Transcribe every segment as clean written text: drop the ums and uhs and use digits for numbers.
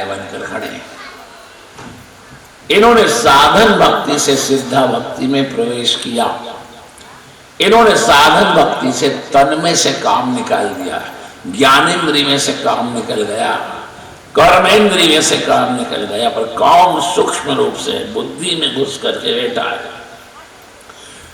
बनकर खड़े हैं। इन्होंने साधन भक्ति से सिद्धा भक्ति में प्रवेश किया। इन्होंने साधन भक्ति से तन में से काम निकाल दिया, ज्ञानेंद्रिय में से काम निकल गया, कर्मेंद्रिय में से काम निकल गया, पर काम सूक्ष्म रूप से बुद्धि में घुस करके बैठा है।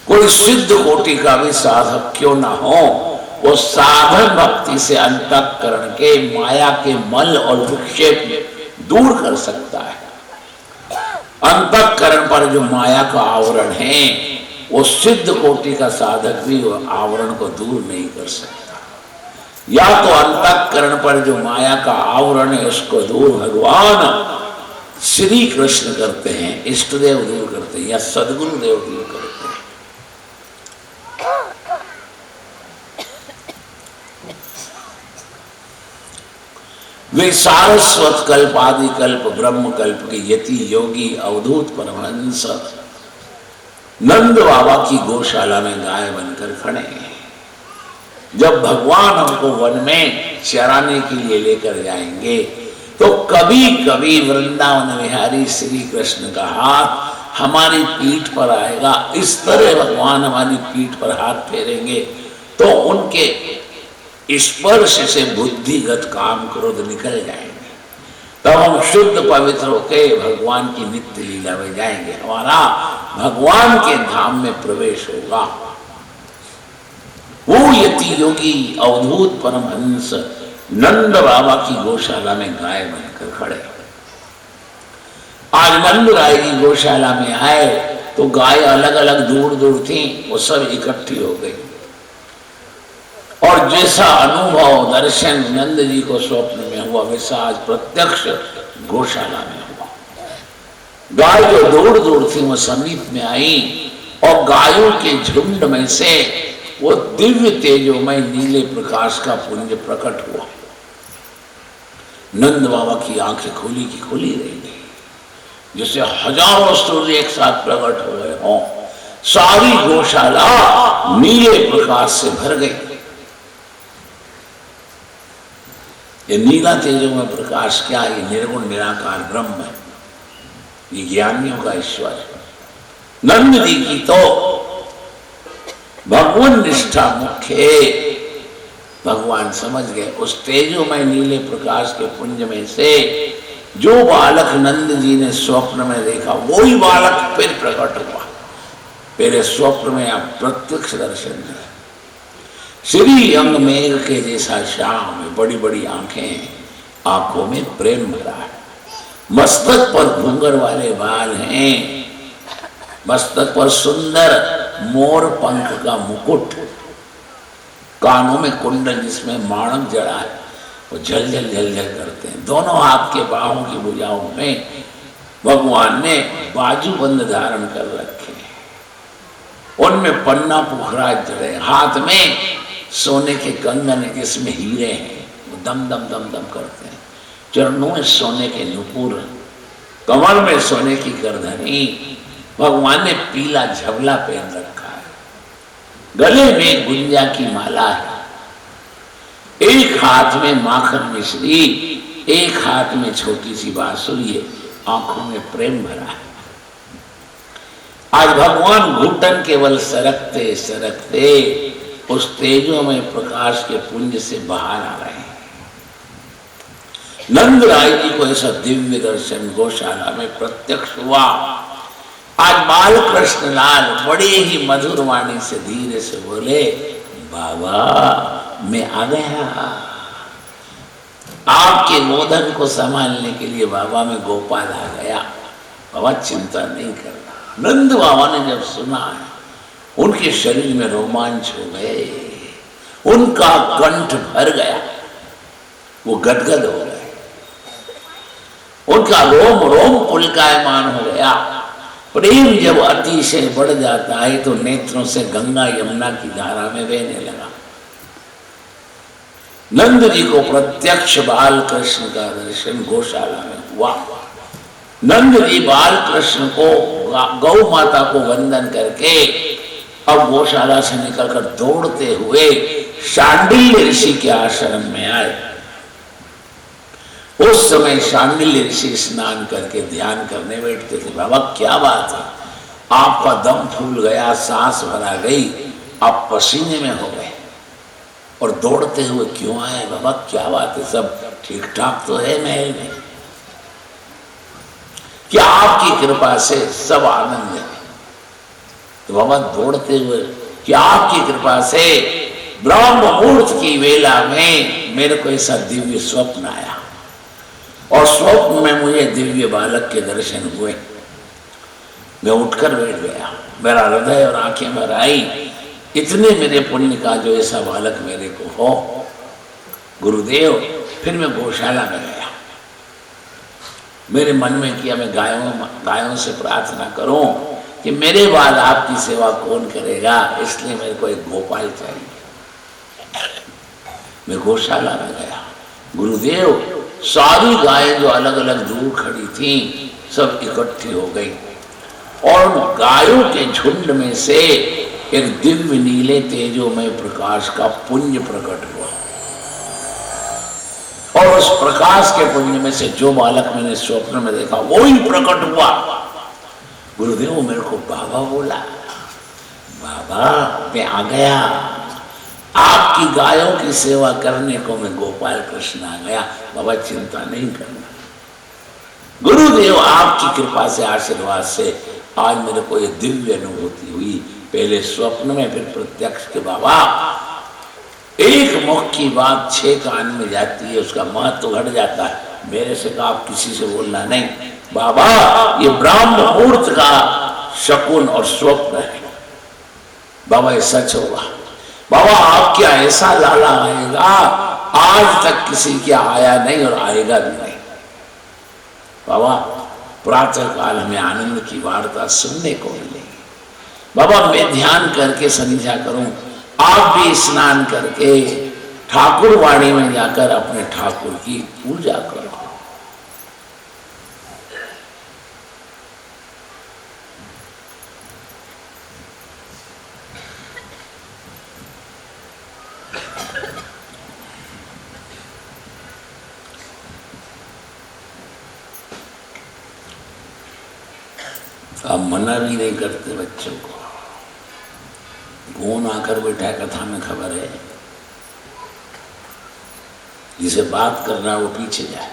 कोई सिद्ध कोटि का भी साधक क्यों ना हो, वो साधन भक्ति से अंतःकरण के माया के मल और विक्षेप दूर कर सकता है। अंतःकरण पर जो माया का आवरण है, वो सिद्ध कोटि का साधक भी वो आवरण को दूर नहीं कर सकता। या तो अंतःकरण पर जो माया का आवरण है उसको दूर भगवान श्री कृष्ण करते हैं, इष्टदेव दूर करते हैं, या सदगुरु देव दूर करते हैं। वे सारस्वत कल्प, आदि कल्प, ब्रह्म कल्प के यति योगी अवधूत परमहंस नंद बाबा की गौशाला में गाय बनकर खड़े हैं। जब भगवान हमको वन में चराने के लिए लेकर जाएंगे तो कभी कभी वृंदावन विहारी श्री कृष्ण का हाथ हमारी पीठ पर आएगा। इस तरह भगवान हमारी पीठ पर हाथ फेरेंगे तो उनके स्पर्श से बुद्धिगत काम क्रोध निकल जाएंगे। तब हम शुद्ध पवित्र होकर भगवान की नित्य लीला में जाएंगे, हमारा भगवान के धाम में प्रवेश होगा। वो यति योगी अवधूत परमहंस नंद बाबा की गौशाला में गाय बनकर खड़े। आज नंद राय की गौशाला में आए तो गाय अलग अलग दूर दूर थी, वो सब इकट्ठी हो गई और जैसा अनुभव दर्शन नंद जी को स्वप्न में हुआ वैसा आज प्रत्यक्ष गौशाला में हुआ। गाय जो दूर दूर थी वो समीप में आई और गायों के झुंड में से वो दिव्य तेजोमय नीले प्रकाश का पुंज प्रकट हुआ। नंद बाबा की आंखें खोली की खोली रही, जैसे हजारों सूर्य एक साथ प्रकट हो गए हों। सारी गौशाला नीले प्रकाश से भर गई। ये नीला तेजोमय प्रकाश क्या है? निर्गुण निराकार ब्रह्म है, ये ज्ञानियों का ईश्वर है। नंद जी की तो भगवान निष्ठा मुख्य है। भगवान समझ गए उस तेजोमय नीले प्रकाश के पुंज में से जो बालक नंद जी ने स्वप्न में देखा वही बालक फिर प्रकट हुआ। पहले स्वप्न में आप प्रत्यक्ष दर्शन है। श्री अंग मेघ के जैसा श्याम में बड़ी बड़ी आंखें, आंखों में प्रेम भरा है। मस्तक पर घूंघर वाले बाल हैं, मस्तक पर सुंदर मोर पंख का मुकुट, कानों में कुंडल जिसमें माणक जड़ा है, वो झलझल झलझल करते हैं। दोनों हाथ के बाहों की भुजाओं में भगवान ने बाजूबंद धारण कर रखे हैं, उनमें पन्ना पुखराज जड़े, हाथ में सोने के कंगन जिसमें हीरे हैं वो दम दम दम दम करते हैं, चरणों में सोने के नुपुर, कमर में सोने की करधनी। भगवान ने पीला झबला पहन रखा है, गले में गुंजा की माला है, एक हाथ में माखन मिश्री, एक हाथ में छोटी सी बांसुरी, आंखों में प्रेम भरा है। आज भगवान घुटन केवल सरकते सरकते उस तेजों में प्रकाश के पुंज से बाहर आ रहे हैं। नंद राय जी को ऐसा दिव्य दर्शन गौशाला में प्रत्यक्ष हुआ। आज बाल कृष्ण लाल बड़े ही मधुर वाणी से धीरे से बोले, बाबा मैं आ गया। आपके गोधन को संभालने के लिए बाबा में गोपाल आ गया। बाबा चिंता नहीं करना। नंद बाबा ने जब सुना है उनके शरीर में रोमांच हो गए, उनका कंठ भर गया, वो गदगद हो गए, उनका रोम रोम पुलकायमान हो गया। प्रेम जब अतिशय बढ़ जाता है तो नेत्रों से गंगा यमुना की धारा में बहने लगा। नंद जी को प्रत्यक्ष बाल कृष्ण का दर्शन गौशाला में हुआ। नंद जी बाल कृष्ण को गौ माता को वंदन करके अब गौशाला से निकलकर दौड़ते हुए शांडिल्य ऋषि के आश्रम में आए। उस समय शांडिल्य ऋषि स्नान करके ध्यान करने बैठते थे। बाबा क्या बात है, आपका दम फूल गया, सांस भरा गई, आप पसीने में हो गए और दौड़ते हुए क्यों आए? बाबा क्या बात है, सब ठीक ठाक तो है महल में? क्या आपकी कृपा से सब आनंद है? तो बाबा दौड़ते हुए, क्या आपकी कृपा से ब्रह्म मुहूर्त की वेला में मेरे को ऐसा दिव्य स्वप्न आया और स्वप्न में मुझे दिव्य बालक के दर्शन हुए। मैं उठकर बैठ गया, मेरा हृदय और आंखें भर आई, इतने मेरे पुण्य का जो ऐसा बालक मेरे को हो गुरुदेव। फिर मैं गौशाला में गया, मेरे मन में किया मैं गायों से प्रार्थना करूं कि मेरे बाद आपकी सेवा कौन करेगा, इसलिए मेरे को एक गोपाल चाहिए। मैं गौशाला में गया, गुरुदेव सारी गायें जो अलग अलग दूर खड़ी थीं सब इकट्ठी हो गई और गायों के झुंड में से एक दिव्य नीले तेजोमय प्रकाश का पुंज प्रकट हुआ और उस प्रकाश के पुंज में से जो बालक मैंने स्वप्न में देखा वो ही प्रकट हुआ। गुरुदेव मेरे को बाबा बोला, बाबा मैं आ गया, आपकी गायों की सेवा करने को मैं गोपाल कृष्ण आ गया। बाबा चिंता नहीं करना, गुरुदेव आपकी कृपा से आशीर्वाद से आज मेरे को ये दिव्य अनुभूति हुई, पहले स्वप्न में फिर प्रत्यक्ष के। बाबा एक मुख की बात 6 कान में जाती है, उसका महत्व घट जाता है। मेरे से कहा आप किसी से बोलना नहीं, बाबा ये ब्राह्म मुहूर्त का शकुन और स्वप्न है, बाबा ये सच होगा। बाबा आप क्या ऐसा लाला आएगा, आज तक किसी क्या आया नहीं और आएगा भी नहीं। बाबा प्रातः काल हमें आनंद की वार्ता सुनने को मिलेगी। बाबा मैं ध्यान करके संध्या करूं, आप भी स्नान करके ठाकुरवाड़ी में जाकर अपने ठाकुर की पूजा करो। आप मना भी नहीं करते बच्चों को, कौन आकर बैठा है कथा में खबर है, जिसे बात करना है वो पीछे जाए।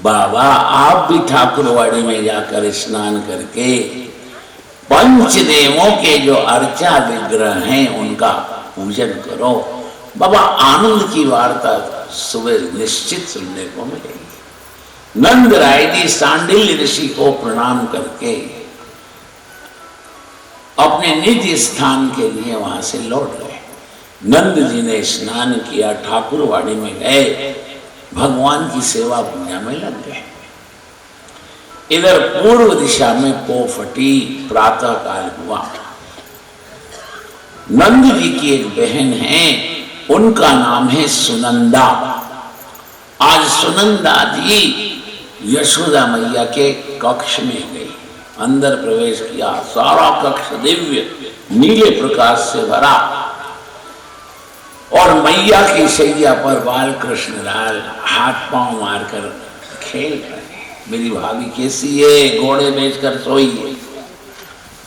बाबा आप भी ठाकुरवाड़ी में जाकर स्नान करके पंचदेवों के जो अर्चा विग्रह हैं उनका पूजन करो। बाबा आनंद की वार्ता सुबह निश्चित सुनने को मिलेगी। नंद राय जी सांडिल्य ऋषि को प्रणाम करके अपने निज स्थान के लिए वहां से लौट गए। नंद जी ने स्नान किया, ठाकुरवाड़ी में गए, भगवान की सेवा पूजा में लग गए। इधर पूर्व दिशा में पो फटी, प्रातः काल हुआ। नंद जी की एक बहन है, उनका नाम है सुनंदा। आज सुनंदा जी यशोदा मैया के कक्ष में गई, अंदर प्रवेश किया। सारा कक्ष दिव्य नीले प्रकाश से भरा और मैया की शैया पर बाल कृष्ण लाल हाथ पांव मारकर खेल रहे। मेरी भाभी कैसी है, घोड़े बेचकर सोई है।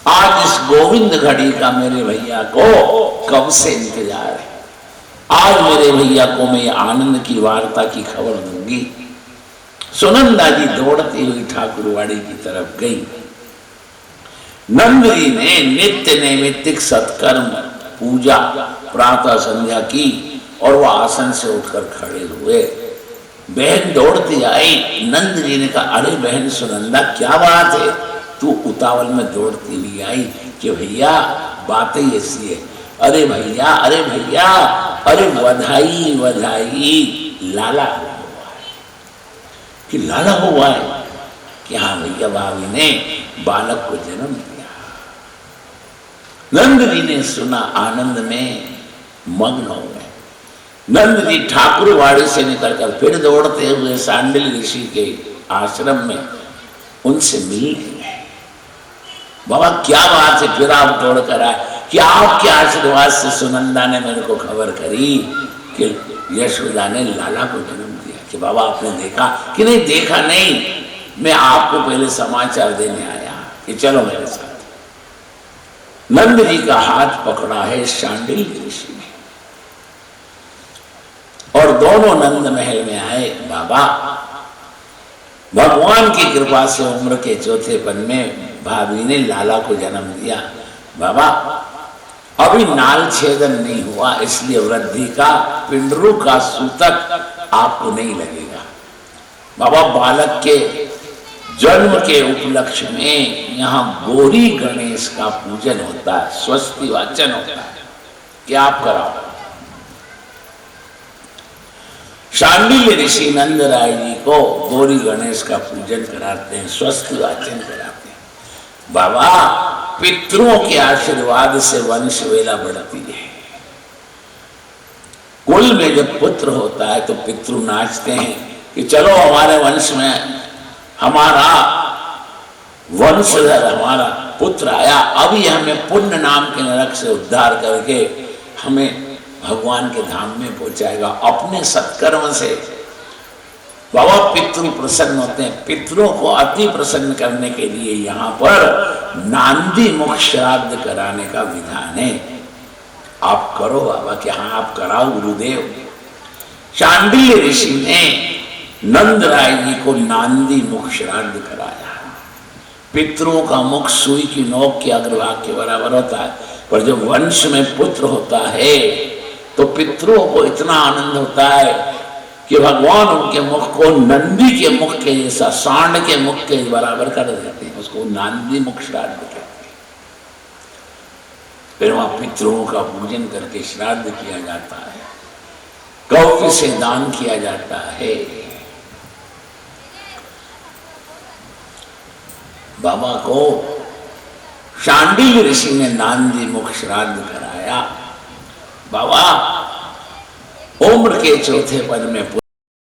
आज इस गोविंद घड़ी का मेरे भैया को कब से इंतजार है। आज मेरे भैया को मैं आनंद की वार्ता की खबर दूंगी। सुनंदा जी दौड़ती हुई ठाकुरवाड़ी की तरफ गई। नंद जी ने नित्य नैमित्तिक सत्कर्म पूजा प्रातः संध्या की और वह आसन से उठकर खड़े हुए। बहन दौड़ती आई। नंद जी ने कहा, अरे बहन सुनंदा क्या बात है, तू उतावल में दौड़ती हुई आई कि भैया बातें ऐसी है। अरे भैया, अरे भैया, अरे बधाई बधाई, लाला हुआ है। कि लाला हुआ है कि हाँ भैया, भाभी ने बालक को जन्म दिया। नंद जी ने सुना, आनंद में मग्न हो गए। नंद जी ठाकुरवाड़ी से निकलकर फिर दौड़ते हुए शांडिल्य ऋषि के आश्रम में उनसे मिल गए। बाबा क्या बात है, फिर आप दौड़ कर आए? कि आपके आशीर्वाद से सुनंदा ने मेरे को खबर करी कि यशोदा ने लाला को जन्म दिया। कि बाबा आपने देखा? कि नहीं देखा नहीं, मैं आपको पहले समाचार देने आया कि चलो मेरे साथ। नंद जी का हाथ पकड़ा है शांडिल्य ऋषि ने और दोनों नंद महल में आए। बाबा भगवान की कृपा से उम्र के चौथेपन में भाभी ने लाला को जन्म दिया। बाबा अभी नाल छेदन नहीं हुआ, इसलिए वृद्धि का पिंडरू का सूतक आपको नहीं लगेगा। बाबा बालक के जन्म के उपलक्ष्य में यहाँ गौरी गणेश का पूजन होता है, स्वस्ति वाचन होता है। क्या आप कराओ? शांडिल्य ऋषि नंद राय जी को गौरी गणेश का पूजन कराते हैं, स्वस्ति वाचन कराते हैं। बाबा पितरों के आशीर्वाद से वंश वेला बढ़ती है। कुल में जब पुत्र होता है तो पितृ नाचते हैं कि चलो हमारे वंश में हमारा वंशधर, हमारा पुत्र आया, अभी हमें पुण्य नाम के नरक से उद्धार करके हमें भगवान के धाम में पहुंचाएगा अपने सत्कर्म से। बाबा पितृ प्रसन्न होते हैं। पितरों को अति प्रसन्न करने के लिए यहाँ पर नांदी मुख श्राद्ध कराने का विधान है। आप करो बाबा। कि हाँ आप कराओ गुरुदेव। शांडिल्य ऋषि ने नंद राय जी को नांदी मुख श्राद्ध कराया। पितरों का मुख सुई की नोक के अग्रभाग के बराबर होता है, पर जब वंश में पुत्र होता है तो पितरों को इतना आनंद होता है कि भगवान उनके मुख को नंदी के मुख के जैसा, सांड के मुख के बराबर कर देते हैं। उसको नांदी मुख श्राद्ध कहते हैं। फिर वहां पितरों का पूजन करके श्राद्ध किया जाता है, कौवे से दान किया जाता है। बाबा को शांडिल्य ऋषि ने नांदी मुख श्राद्ध कराया। बाबा उम्र के चौथे पद में